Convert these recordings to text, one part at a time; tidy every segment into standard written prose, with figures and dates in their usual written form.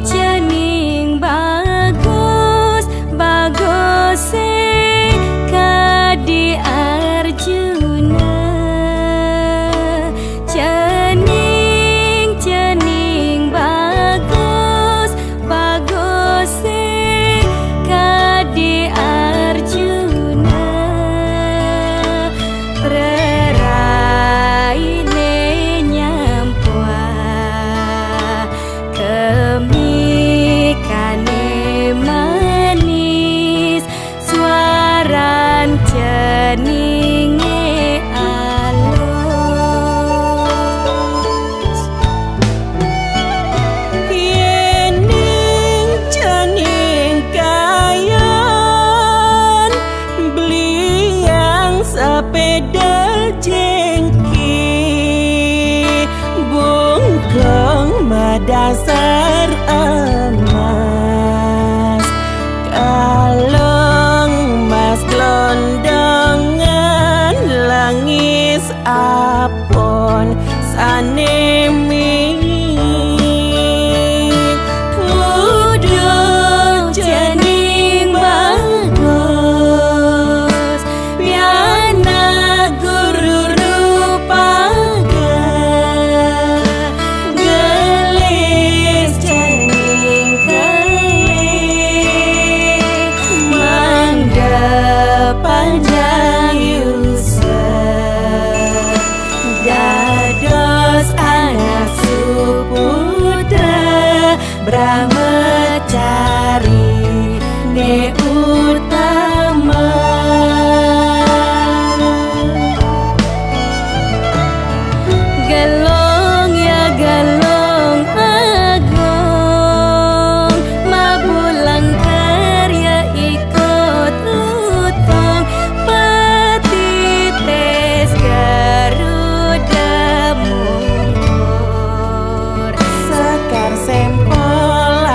Cening bagus bagus Kadi Arjuna. Cening bagus bagus Kadi Arjuna. Preraine nyampuan kemikane manis suaran ceninge alus. Yening cening kayan beliang sepeda jengki bungkeng madasar emas kaleng mas glondongan langis apon sanemi Udung cening bagus piana guru rupaga gelis cening kelik mangga panjang Yusuf dados anak suputra Brahmacari ne utama. Gelong ya gelong agung mabulang karya ikut lutong petites Garuda mungkur sekar sempol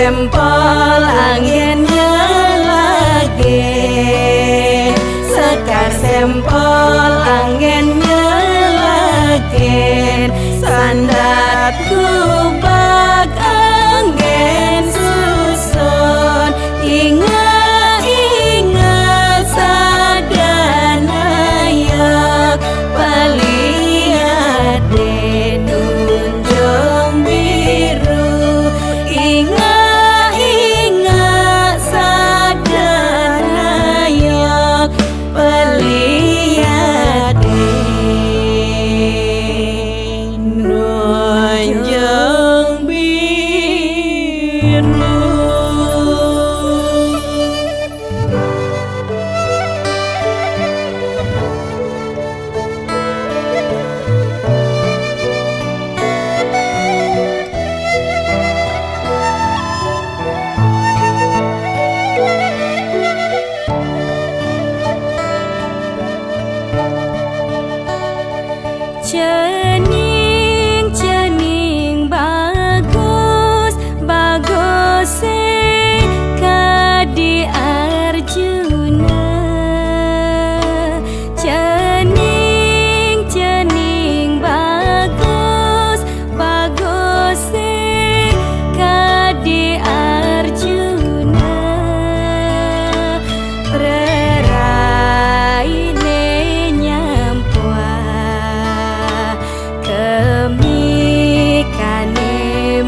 sempol anginnya lagi, sekar sempol anginnya lagi, sandatku bak angin susun, ingat sadana yok paliade nunjung biru, ingat sadana yok paliade nunjung biru. Cening bagus bagus kadi Arjuna, cening bagus bagus kadi Arjuna, preraine nyampuah kemikane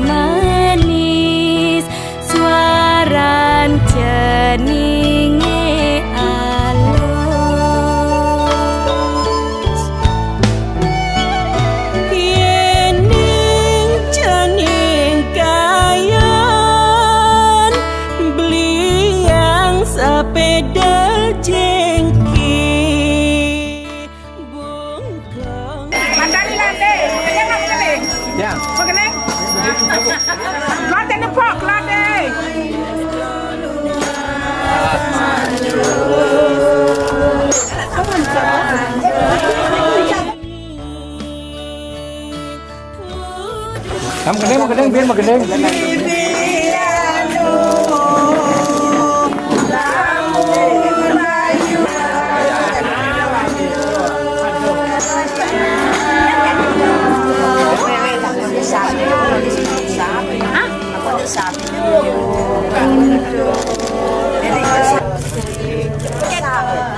manis, suaran ceninge alus, Yening cening kayan, beli yang sepeda jengki, bungkong. Mandali lande, makanya nggak keling. Ya. Makanya. Lande nepok, lande. Mau kedeng, biar mau kedeng.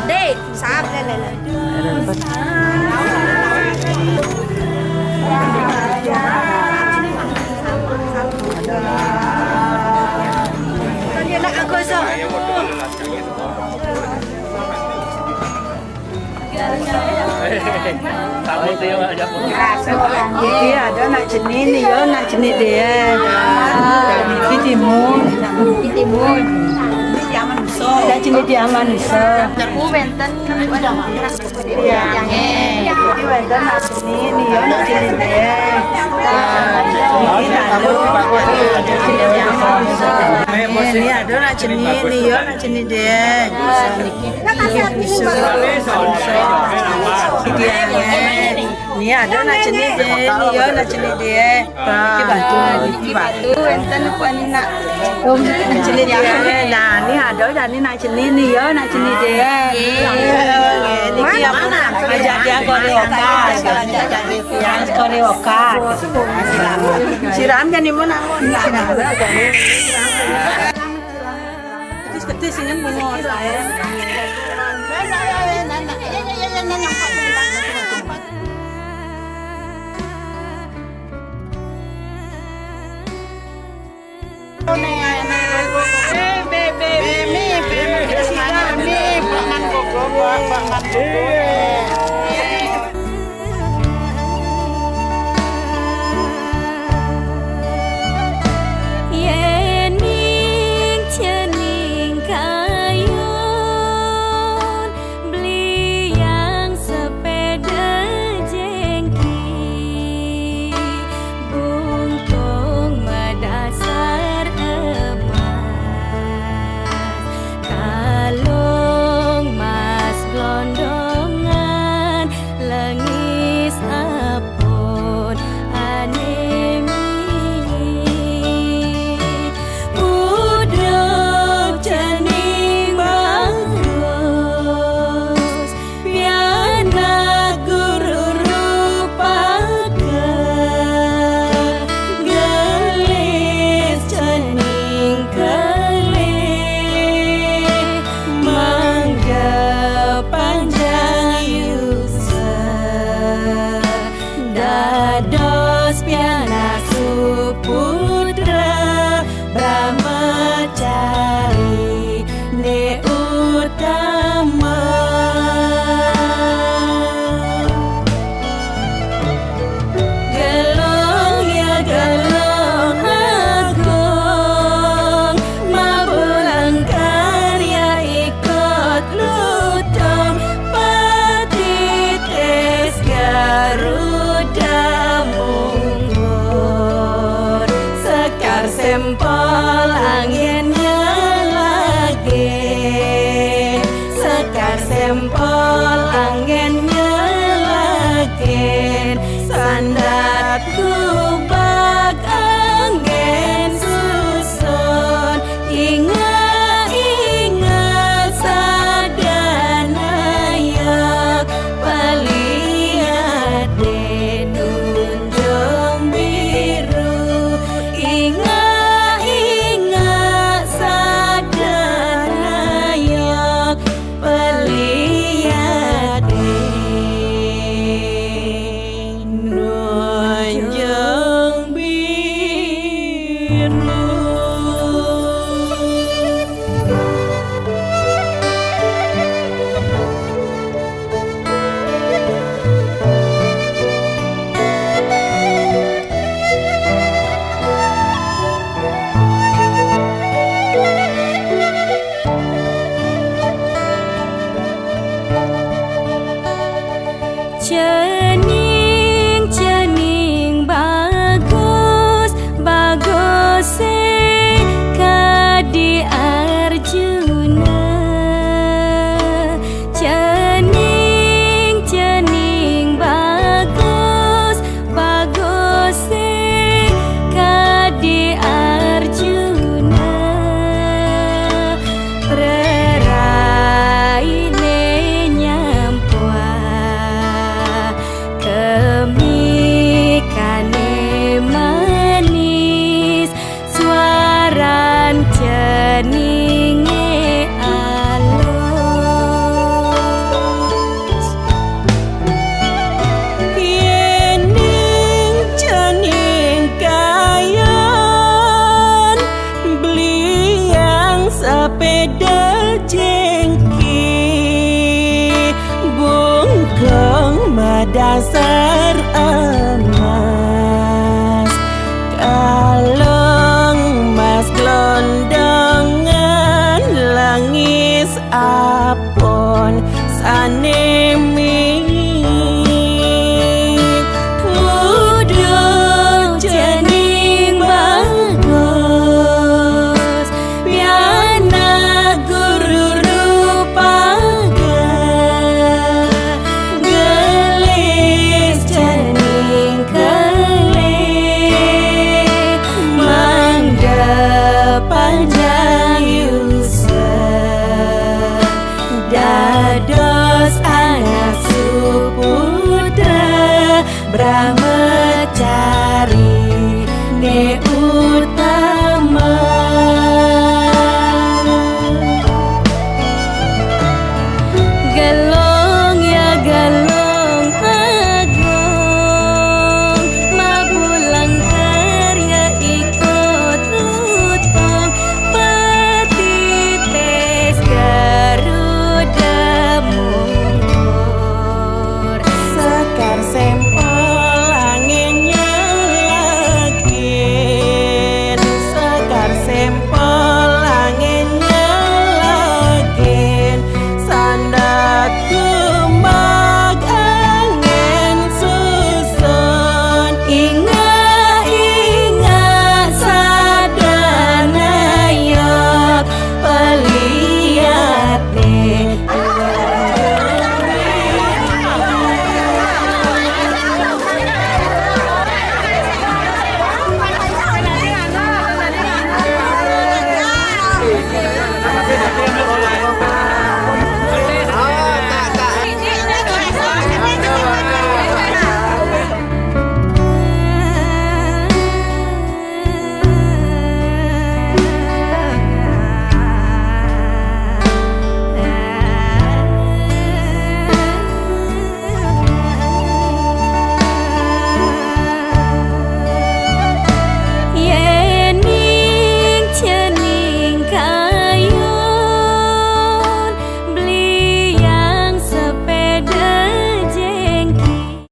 Dek, saat Tahu tu yang ada pun. Iya, ada nak jenis ni, yo nak jenis dia. Pitimun. Ada jenis dia manusia. Iya. Jadi wenda nak jenis ni, yo nak jenis dia. Ini lalu ada jenis dia manusia. Ini ada nak jenis ni, yo nak jenis dia. Ni ada nak jenis dia, ni yo nak jenis dia. Iki batu, enten apa ni nak jenis dia. Nah, ni ada dah ni nak jenis ni yo nak jenis dia. Ni dia mana? Ajak dia koreoka, koreoka. Siram jadi mana? Ketis ini mau saya. Yening cening kayon, beli yang sepeda jengki, bungkung medasar emas, kalung mas glondong. ne utama. Gelong ya gelong agung, mabulang karya ikut lutong, patites Garuda Munggur, sekar sempol anginnya lagi, sekar sempol anginnya lagi, sandat kubak angin susun, ingat sadana yak paliat denunjung biru, ingat sadana yak paliat denunjung biru. Cening, cening bagus, bagus Kadi Arjuna. Cening, cening bagus, bagus Kadi Arjuna. Preraine nyampua, kemikane manis, suaran ceninge alus. Yening cening kayan, beliang sepeda jengki, bungkeng madasar emas, kalung mas glondongan langis apon sanemi, kudu cening bagus, piana guru rupaga, gelis cening kelik, mangda panjang yusen, dados anak suputra Brahmacari ne utama. Gelong ya gelong agung, mabulang karya ikut lutong, patites Garuda Mungkur, Sekar sempol anginnya lagi, sekar sempol anginnya lagi, sandat kumbak angin susun, ingat sadana yak peliat